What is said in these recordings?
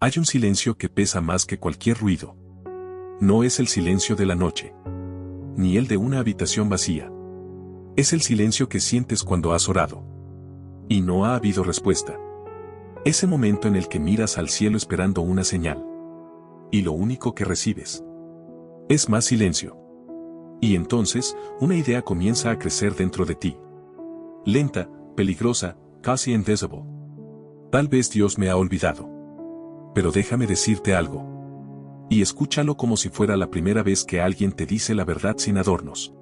Hay un silencio que pesa más que cualquier ruido. No es el silencio de la noche, ni el de una habitación vacía. Es el silencio que sientes cuando has orado y no ha habido respuesta. Ese momento en el que miras al cielo esperando una señal, y lo único que recibes es más silencio. Y entonces, una idea comienza a crecer dentro de ti. Lenta, peligrosa, casi invisible. Tal vez Dios me ha olvidado. Pero déjame decirte algo. Y escúchalo como si fuera la primera vez que alguien te dice la verdad sin adornos.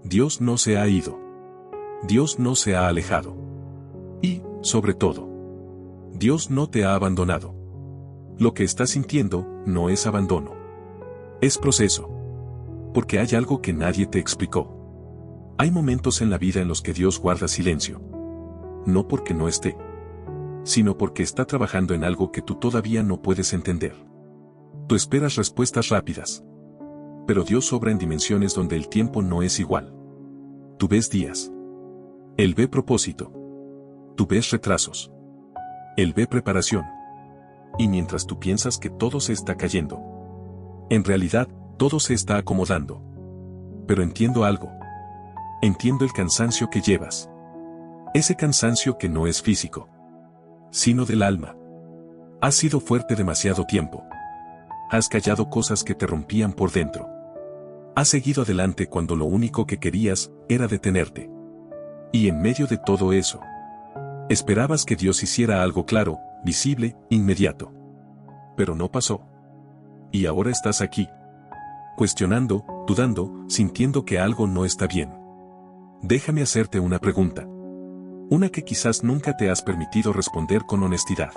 Dios no se ha ido. Dios no se ha alejado. Y, sobre todo, Dios no te ha abandonado. Lo que estás sintiendo no es abandono. Es proceso. Porque hay algo que nadie te explicó. Hay momentos en la vida en los que Dios guarda silencio. No porque no esté, sino porque está trabajando en algo que tú todavía no puedes entender. Tú esperas respuestas rápidas. Pero Dios obra en dimensiones donde el tiempo no es igual. Tú ves días. Él ve propósito. Tú ves retrasos. Él ve preparación. Y mientras tú piensas que todo se está cayendo, en realidad, todo se está acomodando. Pero entiendo algo. Entiendo el cansancio que llevas. Ese cansancio que no es físico, sino del alma. Has sido fuerte demasiado tiempo. Has callado cosas que te rompían por dentro. Has seguido adelante cuando lo único que querías era detenerte. Y en medio de todo eso, esperabas que Dios hiciera algo claro, visible, inmediato. Pero no pasó. Y ahora estás aquí, cuestionando, dudando, sintiendo que algo no está bien. Déjame hacerte una pregunta. Una que quizás nunca te has permitido responder con honestidad.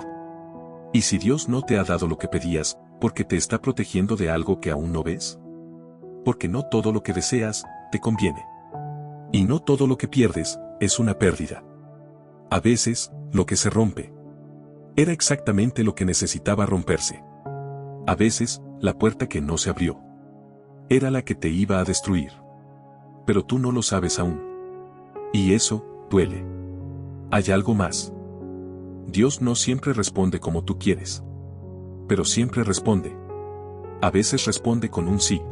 ¿Y si Dios no te ha dado lo que pedías, porque te está protegiendo de algo que aún no ves? Porque no todo lo que deseas, te conviene. Y no todo lo que pierdes, es una pérdida. A veces, lo que se rompe era exactamente lo que necesitaba romperse. A veces, la puerta que no se abrió era la que te iba a destruir. Pero tú no lo sabes aún. Y eso, duele. Hay algo más. Dios no siempre responde como tú quieres. Pero siempre responde. A veces responde con un sí.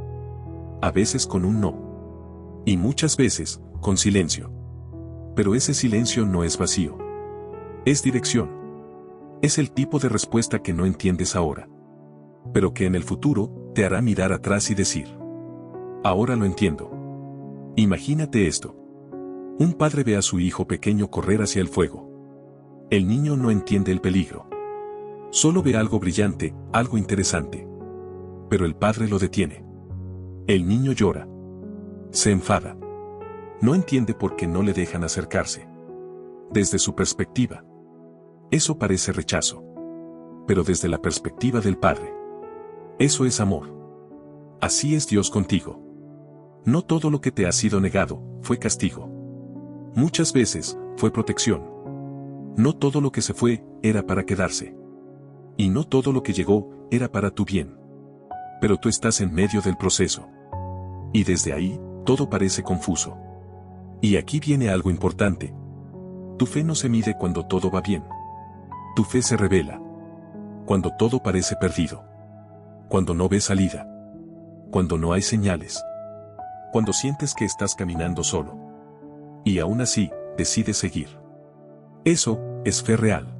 A veces con un no. Y muchas veces, con silencio. Pero ese silencio no es vacío. Es dirección. Es el tipo de respuesta que no entiendes ahora, pero que en el futuro te hará mirar atrás y decir: ahora lo entiendo. Imagínate esto. Un padre ve a su hijo pequeño correr hacia el fuego. El niño no entiende el peligro. Solo ve algo brillante, algo interesante. Pero el padre lo detiene. El niño llora. Se enfada. No entiende por qué no le dejan acercarse. Desde su perspectiva, eso parece rechazo. Pero desde la perspectiva del Padre, eso es amor. Así es Dios contigo. No todo lo que te ha sido negado fue castigo. Muchas veces fue protección. No todo lo que se fue era para quedarse. Y no todo lo que llegó era para tu bien. Pero tú estás en medio del proceso. Y desde ahí, todo parece confuso. Y aquí viene algo importante. Tu fe no se mide cuando todo va bien. Tu fe se revela cuando todo parece perdido. Cuando no ves salida. Cuando no hay señales. Cuando sientes que estás caminando solo. Y aún así, decides seguir. Eso es fe real.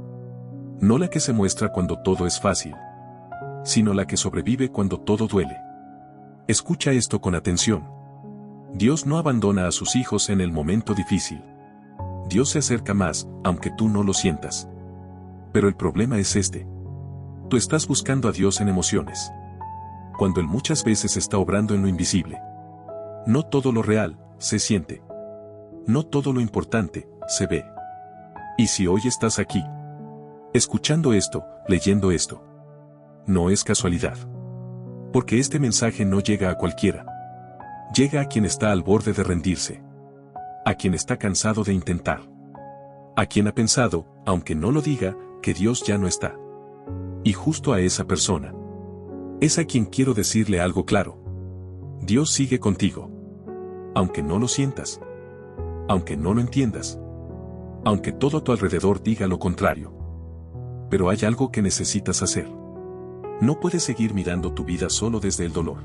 No la que se muestra cuando todo es fácil, sino la que sobrevive cuando todo duele. Escucha esto con atención. Dios no abandona a sus hijos en el momento difícil. Dios se acerca más, aunque tú no lo sientas. Pero el problema es este. Tú estás buscando a Dios en emociones, cuando Él muchas veces está obrando en lo invisible. No todo lo real se siente. No todo lo importante se ve. Y si hoy estás aquí, escuchando esto, leyendo esto, no es casualidad. Porque este mensaje no llega a cualquiera. Llega a quien está al borde de rendirse. A quien está cansado de intentar. A quien ha pensado, aunque no lo diga, que Dios ya no está. Y justo a esa persona es a quien quiero decirle algo claro. Dios sigue contigo. Aunque no lo sientas. Aunque no lo entiendas. Aunque todo a tu alrededor diga lo contrario. Pero hay algo que necesitas hacer. No puedes seguir mirando tu vida solo desde el dolor.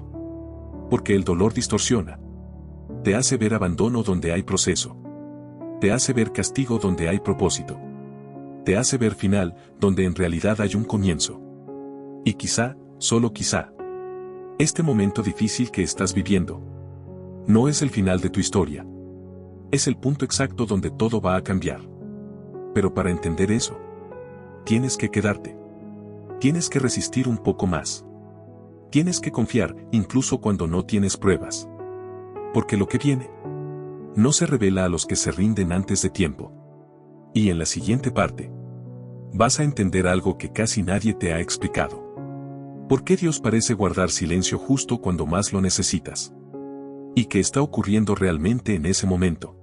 Porque el dolor distorsiona. Te hace ver abandono donde hay proceso. Te hace ver castigo donde hay propósito. Te hace ver final donde en realidad hay un comienzo. Y quizá, solo quizá, este momento difícil que estás viviendo no es el final de tu historia. Es el punto exacto donde todo va a cambiar. Pero para entender eso, tienes que quedarte. Tienes que resistir un poco más. Tienes que confiar incluso cuando no tienes pruebas. Porque lo que viene no se revela a los que se rinden antes de tiempo. Y en la siguiente parte, vas a entender algo que casi nadie te ha explicado. ¿Por qué Dios parece guardar silencio justo cuando más lo necesitas? ¿Y qué está ocurriendo realmente en ese momento?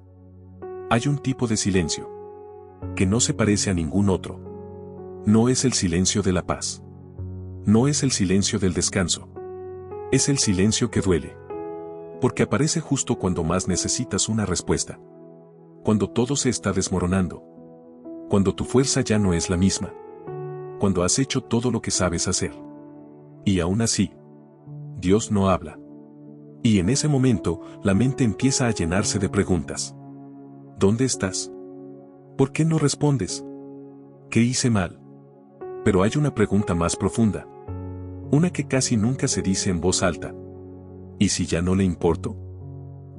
Hay un tipo de silencio que no se parece a ningún otro. No es el silencio de la paz. No es el silencio del descanso. Es el silencio que duele. Porque aparece justo cuando más necesitas una respuesta. Cuando todo se está desmoronando. Cuando tu fuerza ya no es la misma. Cuando has hecho todo lo que sabes hacer. Y aún así, Dios no habla. Y en ese momento, la mente empieza a llenarse de preguntas. ¿Dónde estás? ¿Por qué no respondes? ¿Qué hice mal? Pero hay una pregunta más profunda. Una que casi nunca se dice en voz alta. ¿Y si ya no le importo?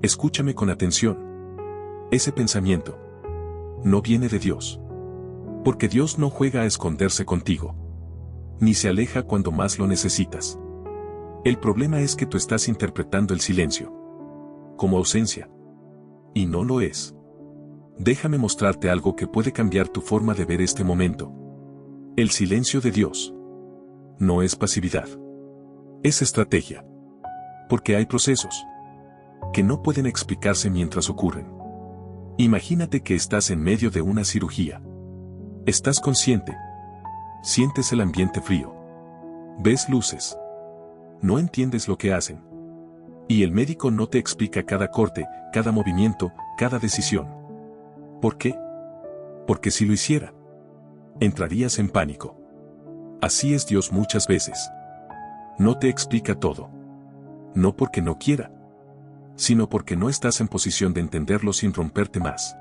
Escúchame con atención. Ese pensamiento no viene de Dios. Porque Dios no juega a esconderse contigo. Ni se aleja cuando más lo necesitas. El problema es que tú estás interpretando el silencio como ausencia. Y no lo es. Déjame mostrarte algo que puede cambiar tu forma de ver este momento. El silencio de Dios no es pasividad. Es estrategia. Porque hay procesos que no pueden explicarse mientras ocurren. Imagínate que estás en medio de una cirugía. Estás consciente. Sientes el ambiente frío. Ves luces. No entiendes lo que hacen. Y el médico no te explica cada corte, cada movimiento, cada decisión. ¿Por qué? Porque si lo hiciera, entrarías en pánico. Así es Dios muchas veces. No te explica todo. No porque no quiera, sino porque no estás en posición de entenderlo sin romperte más.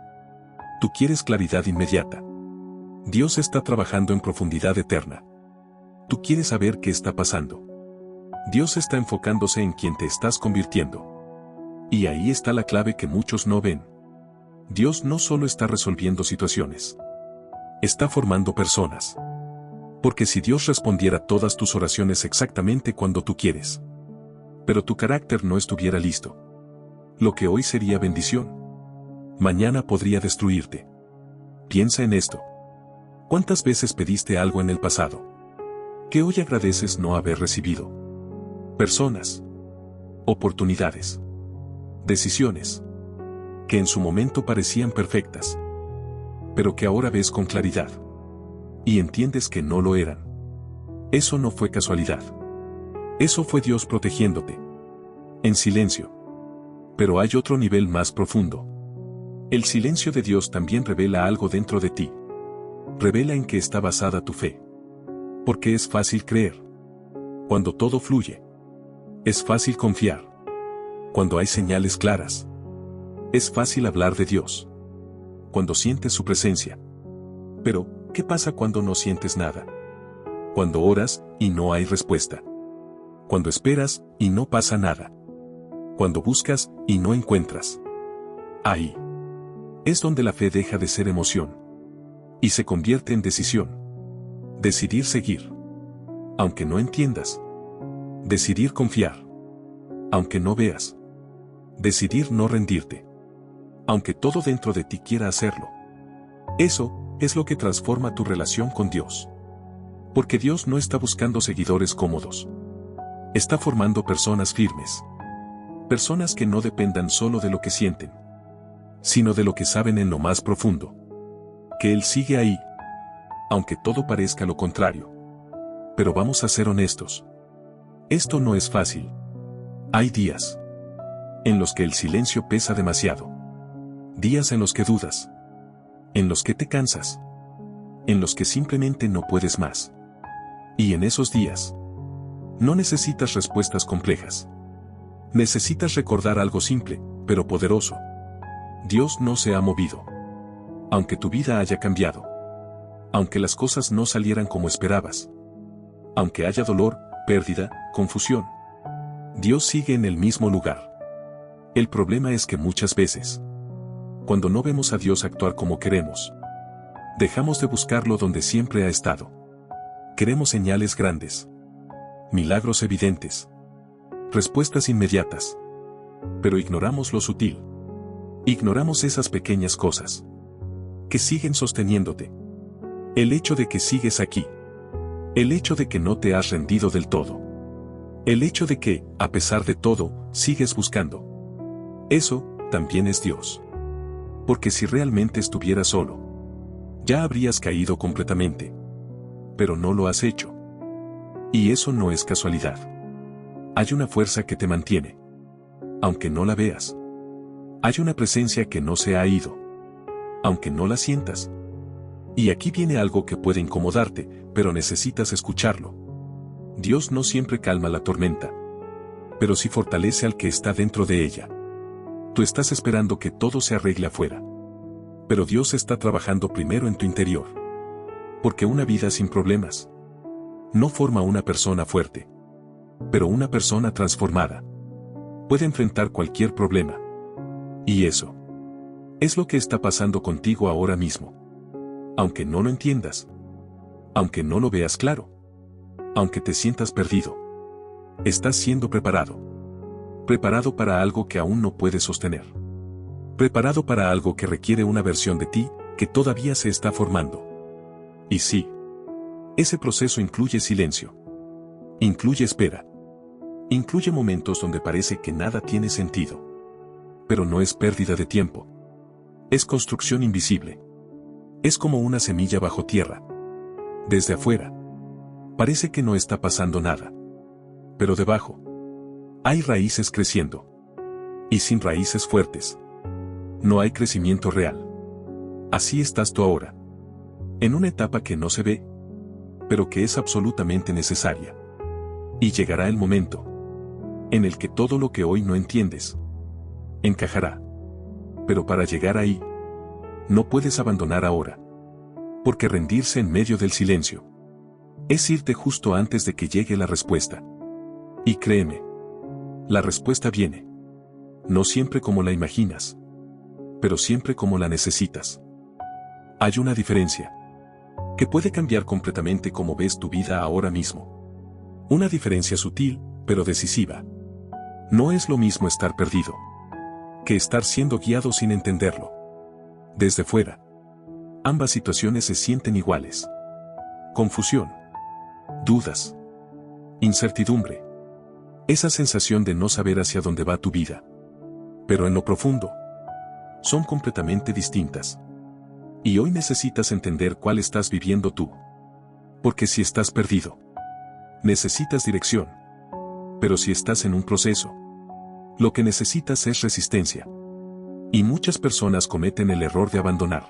Tú quieres claridad inmediata. Dios está trabajando en profundidad eterna. Tú quieres saber qué está pasando. Dios está enfocándose en quien te estás convirtiendo. Y ahí está la clave que muchos no ven. Dios no solo está resolviendo situaciones. Está formando personas. Porque si Dios respondiera todas tus oraciones exactamente cuando tú quieres, pero tu carácter no estuviera listo, lo que hoy sería bendición, mañana podría destruirte. Piensa en esto. ¿Cuántas veces pediste algo en el pasado que hoy agradeces no haber recibido? Personas, oportunidades, decisiones que en su momento parecían perfectas, pero que ahora ves con claridad y entiendes que no lo eran. Eso no fue casualidad. Eso fue Dios protegiéndote. En silencio. Pero hay otro nivel más profundo. El silencio de Dios también revela algo dentro de ti. Revela en qué está basada tu fe. Porque es fácil creer cuando todo fluye. Es fácil confiar cuando hay señales claras. Es fácil hablar de Dios cuando sientes su presencia. Pero, ¿qué pasa cuando no sientes nada? Cuando oras y no hay respuesta. Cuando esperas y no pasa nada. Cuando buscas y no encuentras. Ahí es donde la fe deja de ser emoción y se convierte en decisión. Decidir seguir, aunque no entiendas. Decidir confiar, aunque no veas. Decidir no rendirte, aunque todo dentro de ti quiera hacerlo. Eso es lo que transforma tu relación con Dios. Porque Dios no está buscando seguidores cómodos. Está formando personas firmes. Personas que no dependan solo de lo que sienten, sino de lo que saben en lo más profundo. Que Él sigue ahí, aunque todo parezca lo contrario. Pero vamos a ser honestos. Esto no es fácil. Hay días en los que el silencio pesa demasiado. Días en los que dudas. En los que te cansas. En los que simplemente no puedes más. Y en esos días, No necesitas respuestas complejas. Necesitas recordar algo simple, pero poderoso. Dios no se ha movido. Aunque tu vida haya cambiado. Aunque las cosas no salieran como esperabas. Aunque haya dolor, pérdida, confusión. Dios sigue en el mismo lugar. El problema es que muchas veces, cuando no vemos a Dios actuar como queremos, dejamos de buscarlo donde siempre ha estado. Queremos señales grandes. Milagros evidentes. Respuestas inmediatas. Pero ignoramos lo sutil. Ignoramos esas pequeñas cosas que siguen sosteniéndote. El hecho de que sigues aquí. El hecho de que no te has rendido del todo. El hecho de que, a pesar de todo, sigues buscando. Eso, también es Dios. Porque si realmente estuvieras solo, ya habrías caído completamente. Pero no lo has hecho. Y eso no es casualidad. Hay una fuerza que te mantiene. Aunque no la veas. Hay una presencia que no se ha ido. Aunque no la sientas. Y aquí viene algo que puede incomodarte, pero necesitas escucharlo. Dios no siempre calma la tormenta. Pero sí fortalece al que está dentro de ella. Tú estás esperando que todo se arregle afuera. Pero Dios está trabajando primero en tu interior. Porque una vida sin problemas no forma una persona fuerte. Pero una persona transformada puede enfrentar cualquier problema. Y eso es lo que está pasando contigo ahora mismo. Aunque no lo entiendas. Aunque no lo veas claro. Aunque te sientas perdido. Estás siendo preparado. Preparado para algo que aún no puedes sostener. Preparado para algo que requiere una versión de ti, que todavía se está formando. Y sí. Ese proceso incluye silencio. Incluye espera. Incluye momentos donde parece que nada tiene sentido. Pero no es pérdida de tiempo. Es construcción invisible. Es como una semilla bajo tierra. Desde afuera. Parece que no está pasando nada. Pero debajo. Hay raíces creciendo. Y sin raíces fuertes. No hay crecimiento real. Así estás tú ahora. En una etapa que no se ve. Pero que es absolutamente necesaria. Y llegará el momento. En el que todo lo que hoy no entiendes. Encajará. Pero para llegar ahí. No puedes abandonar ahora. Porque rendirse en medio del silencio es irte justo antes de que llegue la respuesta. Y créeme, la respuesta viene. No siempre como la imaginas, pero siempre como la necesitas. Hay una diferencia que puede cambiar completamente cómo ves tu vida ahora mismo. Una diferencia sutil, pero decisiva. No es lo mismo estar perdido que estar siendo guiado sin entenderlo. Desde fuera, ambas situaciones se sienten iguales. Confusión. Dudas. Incertidumbre. Esa sensación de no saber hacia dónde va tu vida. Pero en lo profundo, son completamente distintas. Y hoy necesitas entender cuál estás viviendo tú. Porque si estás perdido, necesitas dirección. Pero si estás en un proceso, lo que necesitas es resistencia. Y muchas personas cometen el error de abandonar.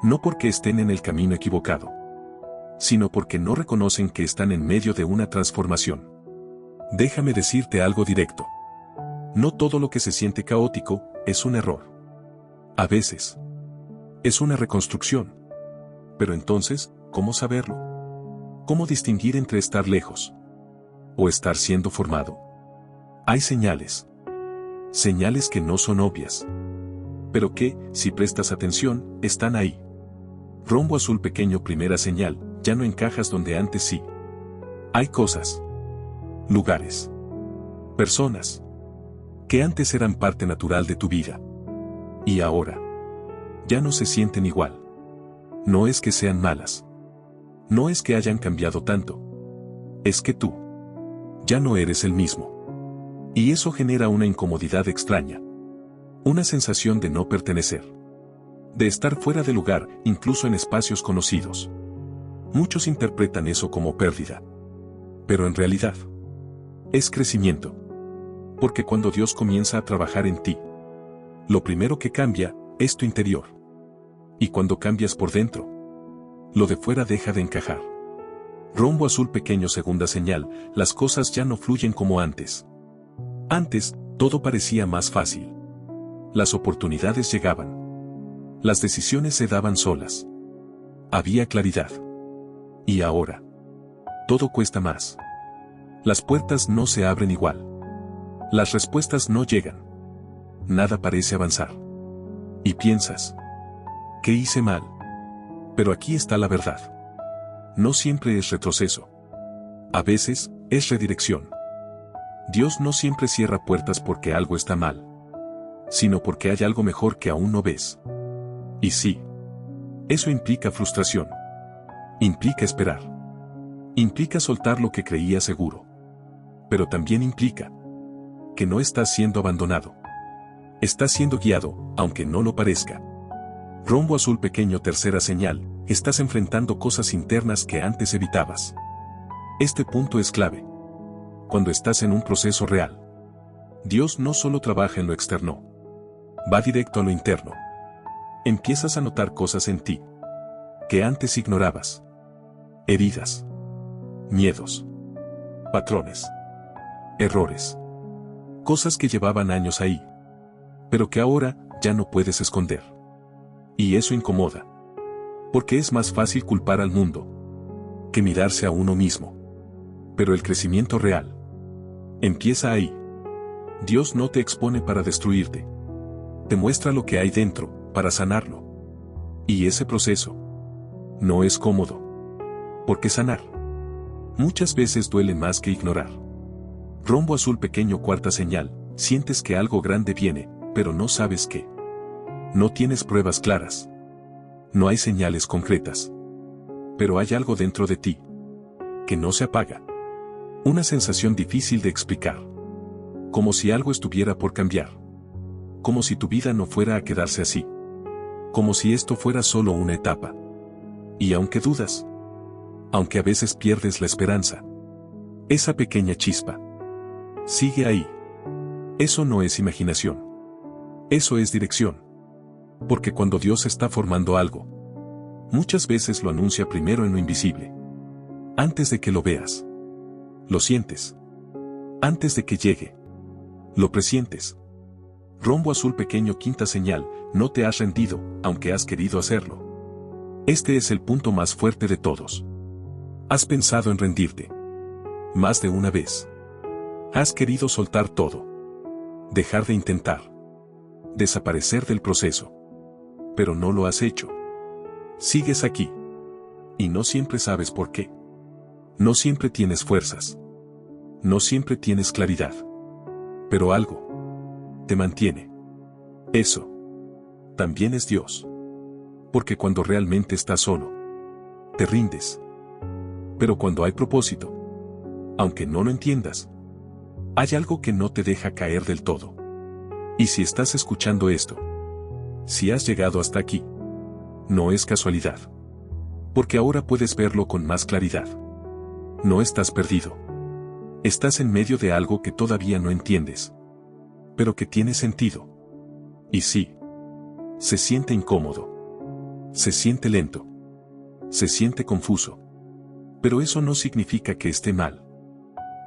No porque estén en el camino equivocado, sino porque no reconocen que están en medio de una transformación. Déjame decirte algo directo. No todo lo que se siente caótico es un error. A veces, es una reconstrucción. Pero entonces, ¿cómo saberlo? ¿Cómo distinguir entre estar lejos o estar siendo formado? Hay señales. Señales que no son obvias. Pero que, si prestas atención, están ahí. Rombo azul pequeño, primera señal, ya no encajas donde antes sí. Hay cosas, lugares, personas, que antes eran parte natural de tu vida. Y ahora, ya no se sienten igual. No es que sean malas. No es que hayan cambiado tanto. Es que tú, ya no eres el mismo. Y eso genera una incomodidad extraña. Una sensación de no pertenecer. De estar fuera de lugar, incluso en espacios conocidos. Muchos interpretan eso como pérdida. Pero en realidad, es crecimiento. Porque cuando Dios comienza a trabajar en ti, lo primero que cambia es tu interior. Y cuando cambias por dentro, lo de fuera deja de encajar. Rombo azul pequeño segunda señal, las cosas ya no fluyen como antes. Antes, todo parecía más fácil. Las oportunidades llegaban. Las decisiones se daban solas. Había claridad. Y ahora, todo cuesta más. Las puertas no se abren igual. Las respuestas no llegan. Nada parece avanzar. Y piensas, ¿qué hice mal? Pero aquí está la verdad. No siempre es retroceso. A veces, es redirección. Dios no siempre cierra puertas porque algo está mal, sino porque hay algo mejor que aún no ves. Y sí, eso implica frustración. Implica esperar. Implica soltar lo que creía seguro. Pero también implica que no estás siendo abandonado. Estás siendo guiado, aunque no lo parezca. Rombo azul pequeño tercera señal, estás enfrentando cosas internas que antes evitabas. Este punto es clave. Cuando estás en un proceso real, Dios no solo trabaja en lo externo, va directo a lo interno. Empiezas a notar cosas en ti que antes ignorabas. Heridas, miedos, patrones, errores. Cosas que llevaban años ahí, pero que ahora ya no puedes esconder. Y eso incomoda. Porque es más fácil culpar al mundo que mirarse a uno mismo. Pero el crecimiento real empieza ahí. Dios no te expone para destruirte. Te muestra lo que hay dentro, para sanarlo. Y ese proceso no es cómodo. Porque sanar muchas veces duele más que ignorar. Rombo azul pequeño cuarta señal, sientes que algo grande viene, pero no sabes qué. No tienes pruebas claras. No hay señales concretas. Pero hay algo dentro de ti que no se apaga. Una sensación difícil de explicar. Como si algo estuviera por cambiar. Como si tu vida no fuera a quedarse así. Como si esto fuera solo una etapa. Y aunque dudas, aunque a veces pierdes la esperanza, esa pequeña chispa sigue ahí. Eso no es imaginación. Eso es dirección. Porque cuando Dios está formando algo, muchas veces lo anuncia primero en lo invisible. Antes de que lo veas. Lo sientes. Antes de que llegue. Lo presientes. Rombo azul pequeño quinta señal, no te has rendido, aunque has querido hacerlo. Este es el punto más fuerte de todos. Has pensado en rendirte. Más de una vez. Has querido soltar todo. Dejar de intentar. Desaparecer del proceso. Pero no lo has hecho. Sigues aquí. Y no siempre sabes por qué. No siempre tienes fuerzas. No siempre tienes claridad. Pero algo te mantiene. Eso también es Dios. Porque cuando realmente estás solo, te rindes. Pero cuando hay propósito, aunque no lo entiendas, hay algo que no te deja caer del todo. Y si estás escuchando esto, si has llegado hasta aquí, no es casualidad. Porque ahora puedes verlo con más claridad. No estás perdido. Estás en medio de algo que todavía no entiendes. Pero que tiene sentido. Y sí, se siente incómodo. Se siente lento. Se siente confuso. Pero eso no significa que esté mal.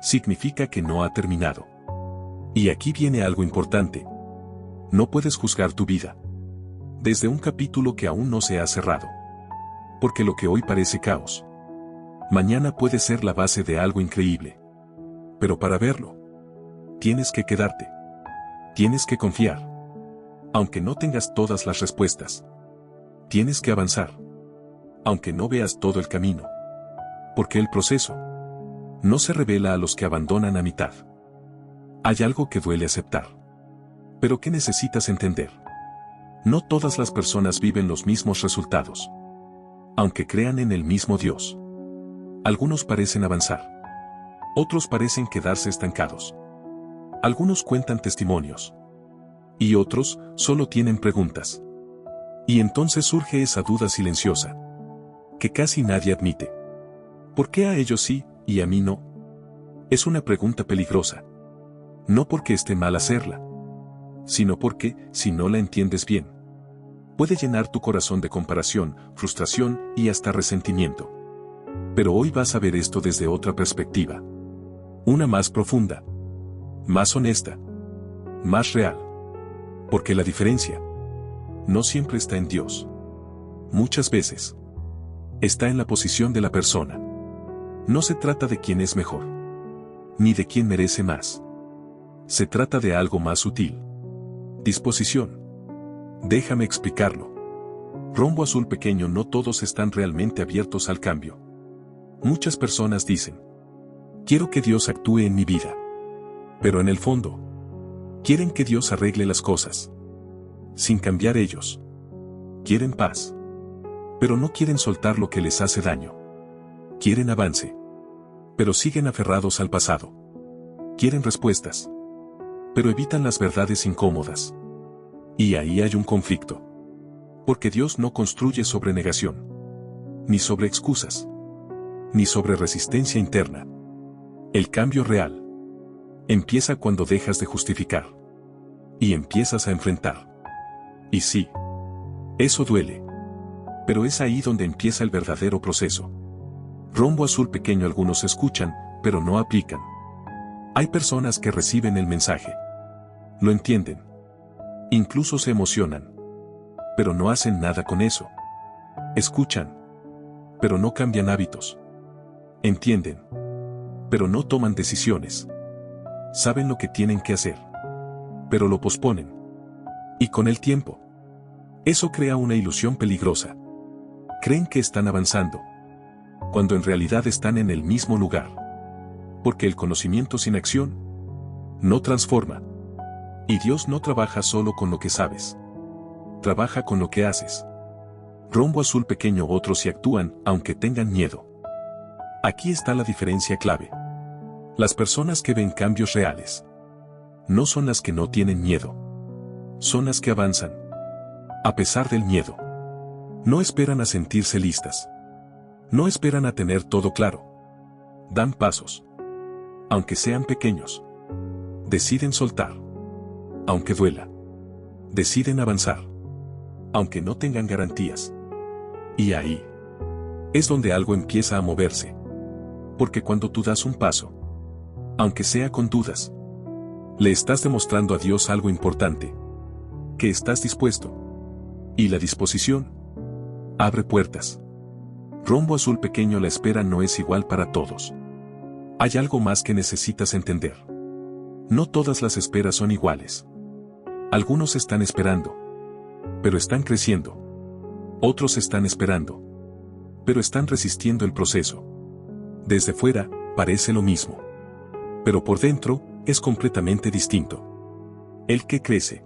Significa que no ha terminado. Y aquí viene algo importante. No puedes juzgar tu vida desde un capítulo que aún no se ha cerrado. Porque lo que hoy parece caos, mañana puede ser la base de algo increíble. Pero para verlo, tienes que quedarte. Tienes que confiar. Aunque no tengas todas las respuestas. Tienes que avanzar. Aunque no veas todo el camino. Porque el proceso no se revela a los que abandonan a mitad. Hay algo que duele aceptar. Pero que necesitas entender. No todas las personas viven los mismos resultados. Aunque crean en el mismo Dios. Algunos parecen avanzar. Otros parecen quedarse estancados. Algunos cuentan testimonios. Y otros solo tienen preguntas. Y entonces surge esa duda silenciosa. Que casi nadie admite. ¿Por qué a ellos sí, y a mí no? Es una pregunta peligrosa. No porque esté mal hacerla. Sino porque, si no la entiendes bien, puede llenar tu corazón de comparación, frustración y hasta resentimiento. Pero hoy vas a ver esto desde otra perspectiva. Una más profunda. Más honesta. Más real. Porque la diferencia no siempre está en Dios. Muchas veces está en la posición de la persona. No se trata de quién es mejor, ni de quién merece más. Se trata de algo más sutil. Disposición. Déjame explicarlo. Rombo azul pequeño, no todos están realmente abiertos al cambio. Muchas personas dicen: quiero que Dios actúe en mi vida. Pero en el fondo, quieren que Dios arregle las cosas. Sin cambiar ellos. Quieren paz. Pero no quieren soltar lo que les hace daño. Quieren avance. Pero siguen aferrados al pasado. Quieren respuestas. Pero evitan las verdades incómodas. Y ahí hay un conflicto. Porque Dios no construye sobre negación. Ni sobre excusas. Ni sobre resistencia interna. El cambio real empieza cuando dejas de justificar. Y empiezas a enfrentar. Y sí, eso duele. Pero es ahí donde empieza el verdadero proceso. Rombo azul pequeño, algunos escuchan, pero no aplican. Hay personas que reciben el mensaje. Lo entienden. Incluso se emocionan. Pero no hacen nada con eso. Escuchan. Pero no cambian hábitos. Entienden. Pero no toman decisiones. Saben lo que tienen que hacer. Pero lo posponen. Y con el tiempo, eso crea una ilusión peligrosa. Creen que están avanzando, cuando en realidad están en el mismo lugar. Porque el conocimiento sin acción no transforma. Y Dios no trabaja solo con lo que sabes. Trabaja con lo que haces. Rombo azul pequeño, otros sí actúan, aunque tengan miedo. Aquí está la diferencia clave. Las personas que ven cambios reales no son las que no tienen miedo. Son las que avanzan. A pesar del miedo. No esperan a sentirse listas. No esperan a tener todo claro. Dan pasos. Aunque sean pequeños. Deciden soltar. Aunque duela. Deciden avanzar. Aunque no tengan garantías. Y ahí es donde algo empieza a moverse. Porque cuando tú das un paso, aunque sea con dudas, le estás demostrando a Dios algo importante. Que estás dispuesto. Y la disposición abre puertas. Rombo azul pequeño, la espera no es igual para todos. Hay algo más que necesitas entender. No todas las esperas son iguales. Algunos están esperando, pero están creciendo. Otros están esperando, pero están resistiendo el proceso. Desde fuera, parece lo mismo. Pero por dentro, es completamente distinto. El que crece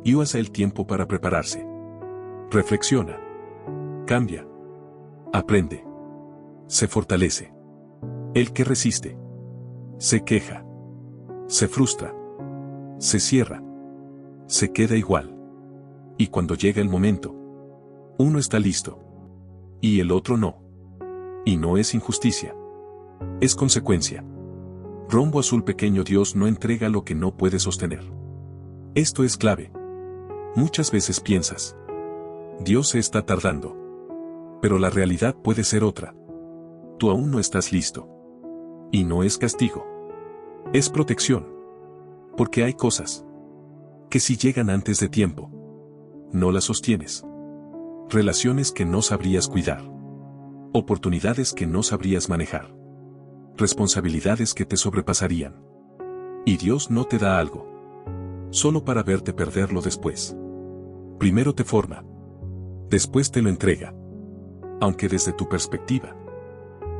y usa el tiempo para prepararse. Reflexiona. Cambia. Aprende. Se fortalece. El que resiste. Se queja. Se frustra. Se cierra. Se queda igual. Y cuando llega el momento, uno está listo. Y el otro no. Y no es injusticia. Es consecuencia. Rombo azul pequeño, Dios no entrega lo que no puede sostener. Esto es clave. Muchas veces piensas: Dios se está tardando. Pero la realidad puede ser otra. Tú aún no estás listo. Y no es castigo. Es protección. Porque hay cosas que si llegan antes de tiempo, no las sostienes. Relaciones que no sabrías cuidar. Oportunidades que no sabrías manejar. Responsabilidades que te sobrepasarían. Y Dios no te da algo solo para verte perderlo después. Primero te forma. Después te lo entrega. Aunque desde tu perspectiva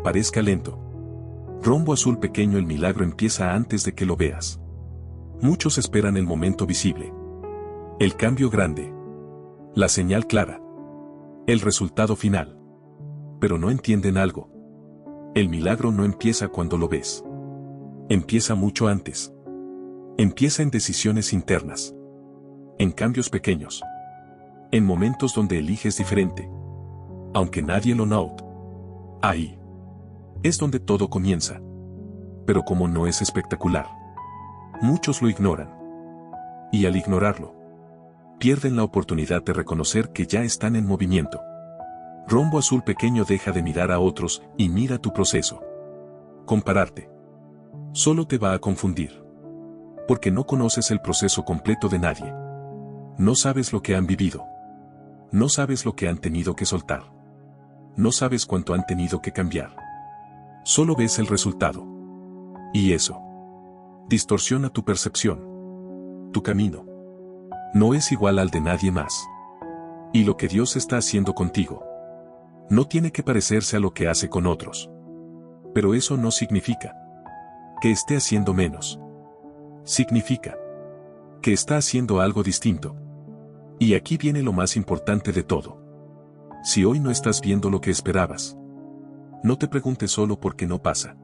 parezca lento. Rombo azul pequeño, el milagro empieza antes de que lo veas. Muchos esperan el momento visible. El cambio grande. La señal clara. El resultado final. Pero no entienden algo. El milagro no empieza cuando lo ves. Empieza mucho antes. Empieza en decisiones internas. En cambios pequeños. En momentos donde eliges diferente. Aunque nadie lo note. Ahí es donde todo comienza. Pero como no es espectacular, muchos lo ignoran. Y al ignorarlo, pierden la oportunidad de reconocer que ya están en movimiento. Rombo azul pequeño, deja de mirar a otros y mira tu proceso. Compararte solo te va a confundir. Porque no conoces el proceso completo de nadie. No sabes lo que han vivido. No sabes lo que han tenido que soltar. No sabes cuánto han tenido que cambiar. Solo ves el resultado. Y eso distorsiona tu percepción. Tu camino no es igual al de nadie más. Y lo que Dios está haciendo contigo no tiene que parecerse a lo que hace con otros. Pero eso no significa que esté haciendo menos. Significa que está haciendo algo distinto. Y aquí viene lo más importante de todo. Si hoy no estás viendo lo que esperabas, no te preguntes solo por qué no pasa.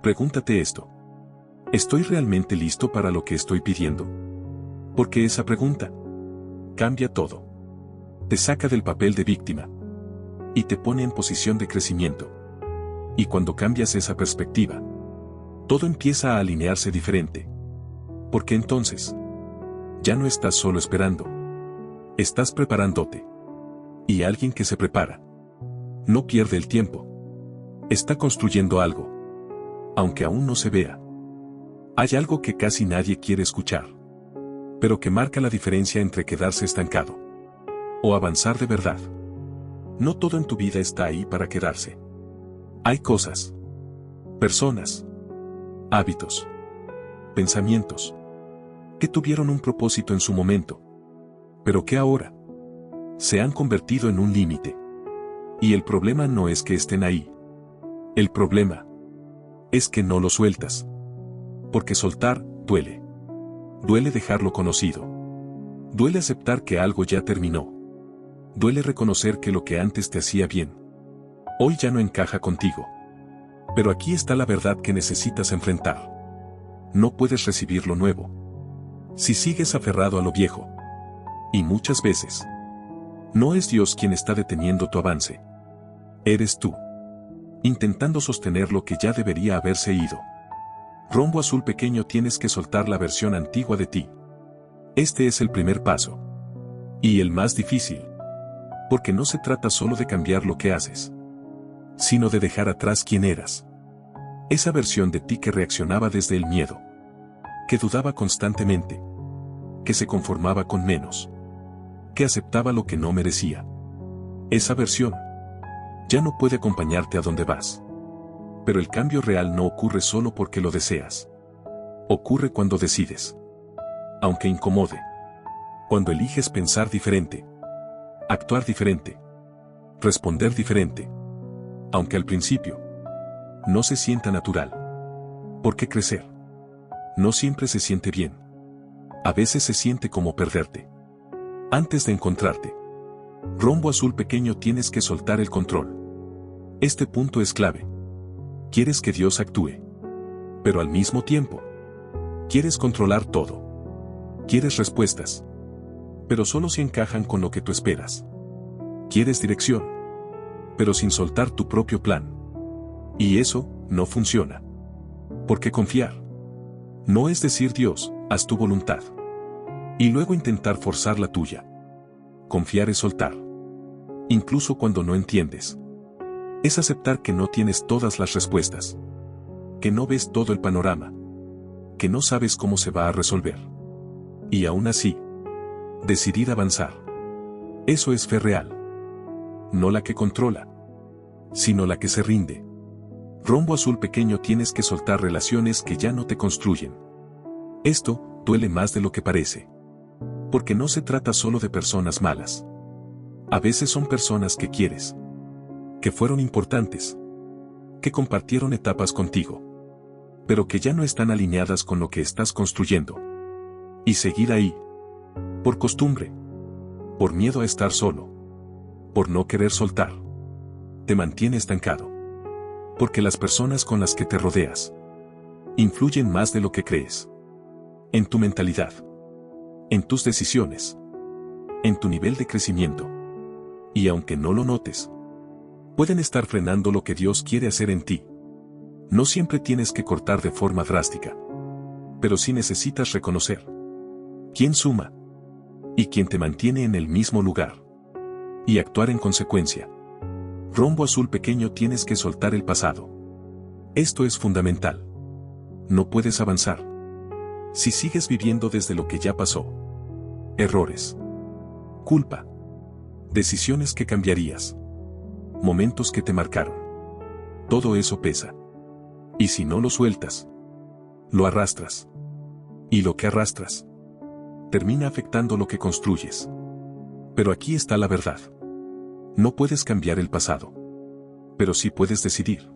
Pregúntate esto: ¿estoy realmente listo para lo que estoy pidiendo? Porque esa pregunta cambia todo. Te saca del papel de víctima y te pone en posición de crecimiento. Y cuando cambias esa perspectiva, todo empieza a alinearse diferente. Porque entonces ya no estás solo esperando. Estás preparándote. Y alguien que se prepara no pierde el tiempo. Está construyendo algo, aunque aún no se vea. Hay algo que casi nadie quiere escuchar, pero que marca la diferencia entre quedarse estancado o avanzar de verdad. No todo en tu vida está ahí para quedarse. Hay cosas, personas, hábitos, pensamientos que tuvieron un propósito en su momento, pero que ahora se han convertido en un límite. Y el problema no es que estén ahí. El problema es que no lo sueltas. Porque soltar duele. Duele dejarlo conocido. Duele aceptar que algo ya terminó. Duele reconocer que lo que antes te hacía bien, hoy ya no encaja contigo. Pero aquí está la verdad que necesitas enfrentar. No puedes recibir lo nuevo si sigues aferrado a lo viejo. Y muchas veces no es Dios quien está deteniendo tu avance. Eres tú, intentando sostener lo que ya debería haberse ido. Rombo azul pequeño, tienes que soltar la versión antigua de ti. Este es el primer paso. Y el más difícil. Porque no se trata solo de cambiar lo que haces, sino de dejar atrás quién eras. Esa versión de ti que reaccionaba desde el miedo, que dudaba constantemente, que se conformaba con menos, que aceptaba lo que no merecía. Esa versión ya no puede acompañarte a donde vas. Pero el cambio real no ocurre solo porque lo deseas. Ocurre cuando decides. Aunque incomode. Cuando eliges pensar diferente, actuar diferente, responder diferente. Aunque al principio no se sienta natural. Porque crecer no siempre se siente bien. A veces se siente como perderte. Antes de encontrarte. Rombo azul pequeño, tienes que soltar el control. Este punto es clave. Quieres que Dios actúe. Pero al mismo tiempo, quieres controlar todo. Quieres respuestas. Pero solo si encajan con lo que tú esperas. Quieres dirección. Pero sin soltar tu propio plan. Y eso no funciona. Porque confiar no es decir: Dios, haz tu voluntad, y luego intentar forzar la tuya. Confiar es soltar. Incluso cuando no entiendes. Es aceptar que no tienes todas las respuestas. Que no ves todo el panorama. Que no sabes cómo se va a resolver. Y aún así, decidir avanzar. Eso es fe real. No la que controla, sino la que se rinde. Rombo azul pequeño, tienes que soltar relaciones que ya no te construyen. Esto duele más de lo que parece. Porque no se trata solo de personas malas. A veces son personas que quieres, que fueron importantes, que compartieron etapas contigo, pero que ya no están alineadas con lo que estás construyendo. Y seguir ahí, por costumbre, por miedo a estar solo, por no querer soltar, te mantiene estancado. Porque las personas con las que te rodeas influyen más de lo que crees. En tu mentalidad, en tus decisiones, en tu nivel de crecimiento. Y aunque no lo notes, pueden estar frenando lo que Dios quiere hacer en ti. No siempre tienes que cortar de forma drástica. Pero sí necesitas reconocer quién suma y quién te mantiene en el mismo lugar. Y actuar en consecuencia. Rombo azul pequeño, tienes que soltar el pasado. Esto es fundamental. No puedes avanzar si sigues viviendo desde lo que ya pasó. Errores, culpa, decisiones que cambiarías, momentos que te marcaron. Todo eso pesa. Y si no lo sueltas, lo arrastras. Y lo que arrastras termina afectando lo que construyes. Pero aquí está la verdad. No puedes cambiar el pasado. Pero sí puedes decidir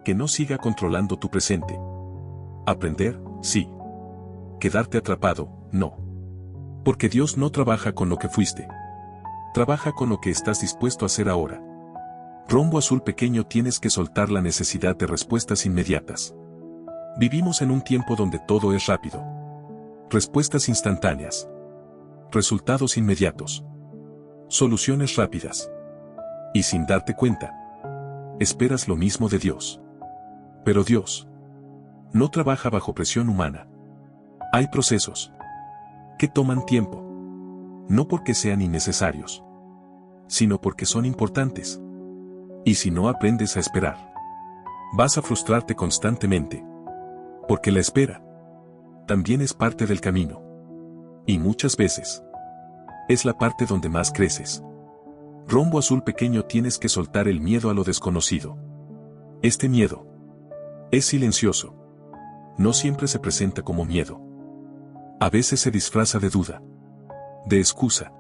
que no siga controlando tu presente. Aprender, sí. Quedarte atrapado, no. Porque Dios no trabaja con lo que fuiste. Trabaja con lo que estás dispuesto a hacer ahora. Rombo azul pequeño, tienes que soltar la necesidad de respuestas inmediatas. Vivimos en un tiempo donde todo es rápido. Respuestas instantáneas. Resultados inmediatos. Soluciones rápidas. Y sin darte cuenta, esperas lo mismo de Dios. Pero Dios no trabaja bajo presión humana. Hay procesos que toman tiempo. No porque sean innecesarios, sino porque son importantes. Y si no aprendes a esperar, vas a frustrarte constantemente. Porque la espera también es parte del camino. Y muchas veces es la parte donde más creces. Rombo azul pequeño, tienes que soltar el miedo a lo desconocido. Este miedo es silencioso. No siempre se presenta como miedo. A veces se disfraza de duda, de excusa,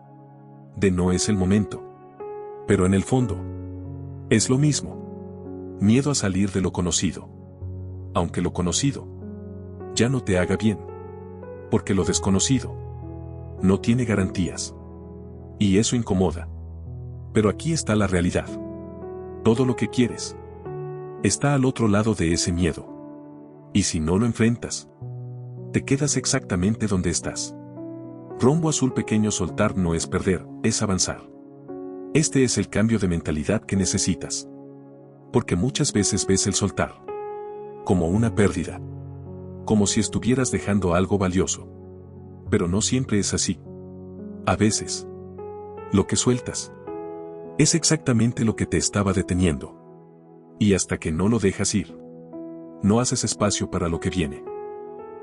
de no es el momento. Pero en el fondo, es lo mismo. Miedo a salir de lo conocido. Aunque lo conocido ya no te haga bien. Porque lo desconocido no tiene garantías. Y eso incomoda. Pero aquí está la realidad. Todo lo que quieres está al otro lado de ese miedo. Y si no lo enfrentas, te quedas exactamente donde estás. Rombo azul pequeño, soltar no es perder, es avanzar. Este es el cambio de mentalidad que necesitas. Porque muchas veces ves el soltar como una pérdida. Como si estuvieras dejando algo valioso. Pero no siempre es así. A veces, lo que sueltas es exactamente lo que te estaba deteniendo. Y hasta que no lo dejas ir, no haces espacio para lo que viene.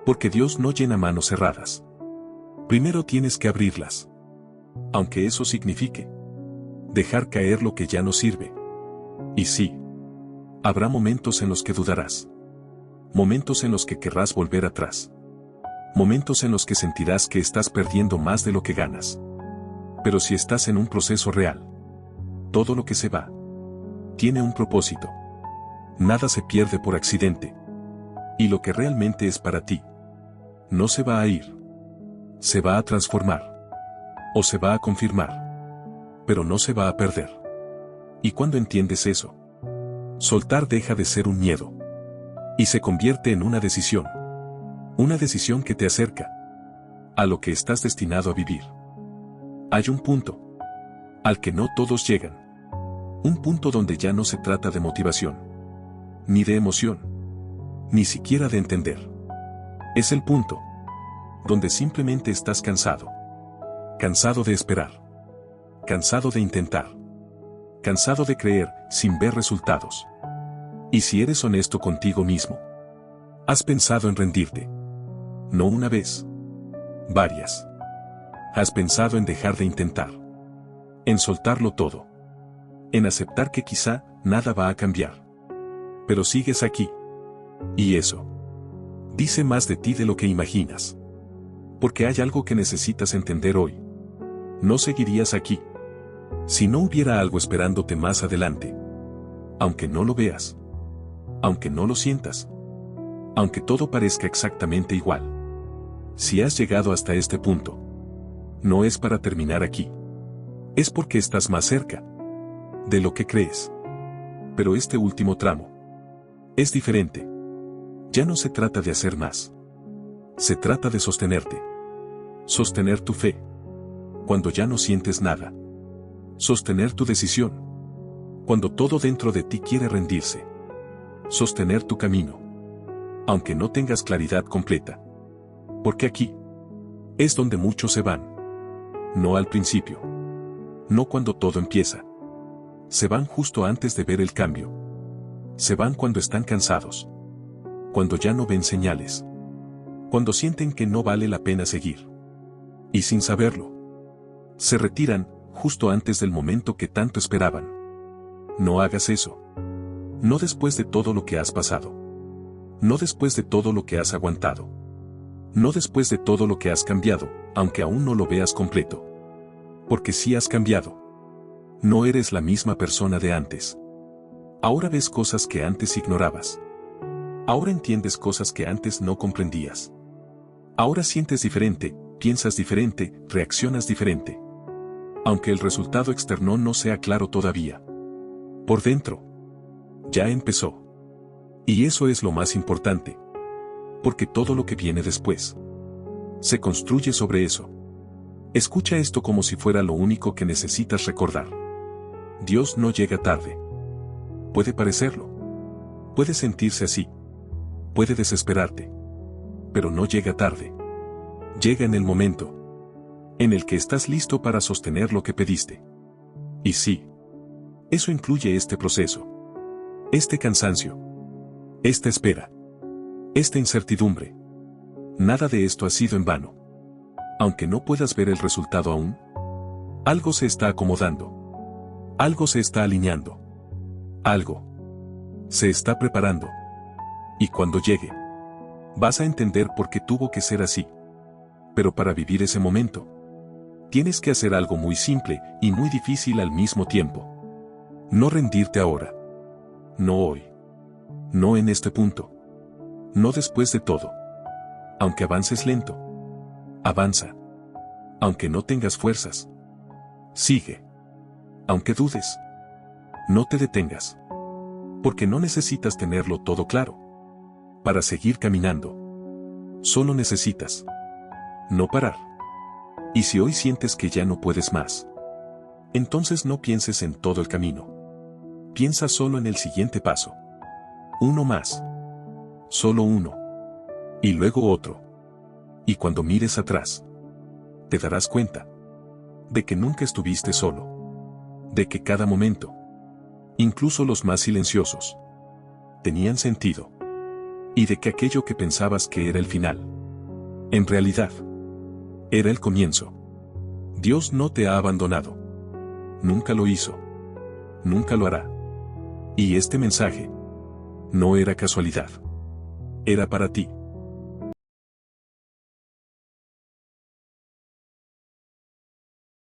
Porque Dios no llena manos cerradas. Primero tienes que abrirlas. Aunque eso signifique dejar caer lo que ya no sirve. Y sí, habrá momentos en los que dudarás. Momentos en los que querrás volver atrás. Momentos en los que sentirás que estás perdiendo más de lo que ganas. Pero si estás en un proceso real, todo lo que se va tiene un propósito. Nada se pierde por accidente. Y lo que realmente es para ti no se va a ir. Se va a transformar. O se va a confirmar. Pero no se va a perder. Y cuando entiendes eso, soltar deja de ser un miedo. Y se convierte en una decisión. Una decisión que te acerca a lo que estás destinado a vivir. Hay un punto al que no todos llegan. Un punto donde ya no se trata de motivación, ni de emoción, ni siquiera de entender. Es el punto donde simplemente estás cansado. Cansado de esperar. Cansado de intentar. Cansado de creer sin ver resultados. Y si eres honesto contigo mismo, has pensado en rendirte. No una vez. Varias. Has pensado en dejar de intentar. En soltarlo todo. En aceptar que quizá nada va a cambiar. Pero sigues aquí. Y eso dice más de ti de lo que imaginas. Porque hay algo que necesitas entender hoy. No seguirías aquí si no hubiera algo esperándote más adelante. Aunque no lo veas. Aunque no lo sientas. Aunque todo parezca exactamente igual. Si has llegado hasta este punto, no es para terminar aquí. Es porque estás más cerca de lo que crees. Pero este último tramo es diferente. Ya no se trata de hacer más. Se trata de sostenerte. Sostener tu fe cuando ya no sientes nada. Sostener tu decisión cuando todo dentro de ti quiere rendirse. Sostener tu camino aunque no tengas claridad completa. Porque aquí es donde muchos se van. No al principio. No cuando todo empieza. Se van justo antes de ver el cambio. Se van cuando están cansados. Cuando ya no ven señales. Cuando sienten que no vale la pena seguir. Y sin saberlo. Se retiran, justo antes del momento que tanto esperaban. No hagas eso. No después de todo lo que has pasado. No después de todo lo que has aguantado. No después de todo lo que has cambiado, aunque aún no lo veas completo. Porque sí has cambiado. No eres la misma persona de antes. Ahora ves cosas que antes ignorabas. Ahora entiendes cosas que antes no comprendías. Ahora sientes diferente, piensas diferente, reaccionas diferente. Aunque el resultado externo no sea claro todavía. Por dentro. Ya empezó. Y eso es lo más importante. Porque todo lo que viene después se construye sobre eso. Escucha esto como si fuera lo único que necesitas recordar. Dios no llega tarde. Puede parecerlo. Puede sentirse así. Puede desesperarte. Pero no llega tarde. Llega en el momento en el que estás listo para sostener lo que pediste. Y sí. Eso incluye este proceso. Este cansancio. Esta espera. Esta incertidumbre. Nada de esto ha sido en vano. Aunque no puedas ver el resultado aún, algo se está acomodando. Algo se está alineando. Algo se está preparando. Y cuando llegue, vas a entender por qué tuvo que ser así. Pero para vivir ese momento, tienes que hacer algo muy simple y muy difícil al mismo tiempo. No rendirte ahora. No hoy. No en este punto. No después de todo. Aunque avances lento. Avanza. Aunque no tengas fuerzas. Sigue. Aunque dudes. No te detengas. Porque no necesitas tenerlo todo claro. Para seguir caminando. Solo necesitas no parar. Y si hoy sientes que ya no puedes más, entonces no pienses en todo el camino. Piensa solo en el siguiente paso. Uno más. Solo uno. Y luego otro. Y cuando mires atrás, te darás cuenta de que nunca estuviste solo. De que cada momento, incluso los más silenciosos, tenían sentido. Y de que aquello que pensabas que era el final, en realidad, era el comienzo. Dios no te ha abandonado. Nunca lo hizo. Nunca lo hará. Y este mensaje no era casualidad. Era para ti.